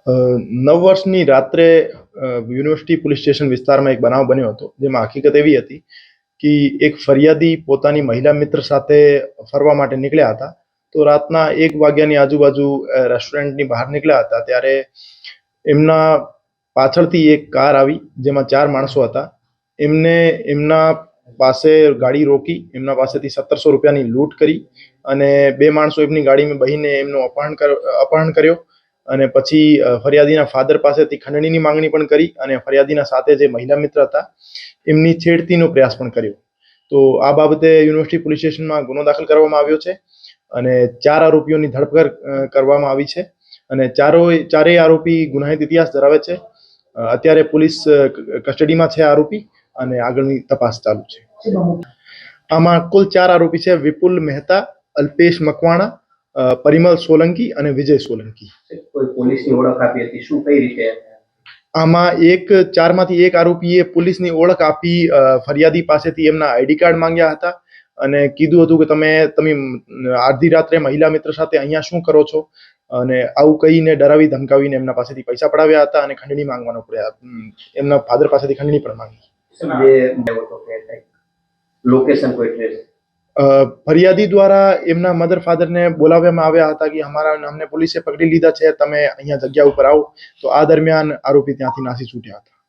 9 વર્ષની રાત્રે university police station વિસ્તારમાં એક બનાવ બન્યો હતો, જેમાં હકીકત એવી હતી કે એક ફરિયાદી પોતાની મહિલા મિત્ર સાથે ફરવા માટે નીકળ્યા હતા. તો રાતના 1 વાગ્યાની આજુબાજુ રેસ્ટોરન્ટની બહાર નીકળ્યા હતા, ત્યારે એમના પાછળથી એક કાર આવી જેમાં 4 માણસો હતા. એમને એમના પાસે ગાડી રોકી, એમના પાસેથી 1700 રૂપિયાની લૂંટ કરી અને 2 માણસો એમની ગાડીમાં બેસીને એમનું અપહરણ કર્યો. અને પછી ફરિયાદીના ફાધર પાસેથી ખંડણીની માંગણી પણ કરી અને ફરિયાદીના સાથે જે મહિલા મિત્ર હતા એમની છેડતીનો પ્રયાસ પણ કર્યો. તો આ બાબતે યુનિવર્સિટી પોલીસ સ્ટેશનમાં ગુનો દાખલ કરવામાં આવ્યો છે અને 4 આરોપીઓની ધરપકડ કરવામાં આવી છે અને ચારેય આરોપી ગુનાહિત ઇતિહાસ ધરાવે છે. અત્યારે પોલીસ કસ્ટડીમાં છે આરોપી અને આગળની તપાસ ચાલુ છે. આમાં કુલ 4 આરોપી છે: વિપુલ મહેતા, અલ્પેશ મકવાણા, પરિમલ સોલંકી અને વિજય સોલંકી. કોઈ પોલીસની ઓળખ આપી હતી, શું કઈ રીતે? આમાં 4 માંથી એક આરોપીએ પોલીસની ઓળખ આપી ફરિયાદી પાસેથી એમના આઈડી કાર્ડ માંગ્યા હતા અને કીધું હતું કે તમે અડધી રાત્રે મહિલા મિત્ર સાથે અહીંયા શું કરો છો, અને આવું કહીને ડરાવી ધમકાવીને એમના પાસેથી પૈસા પડાવ્યા હતા અને ખંડણી માંગવાનો પ્રયાસ, એમના ફાધર પાસેથી ખંડણી પણ માંગી. લોકેશન કોઈ ટ્રેસ? ફરિયાદી દ્વારા એમના મધર ફાધરને બોલાવવામાં આવ્યા હતા કે અમને પોલીસે પકડી લીધા છે, તમે અહીંયા જગ્યા ઉપર આવો. તો આ દરમિયાન આરોપી ત્યાંથી નાસી છૂટ્યા હતા.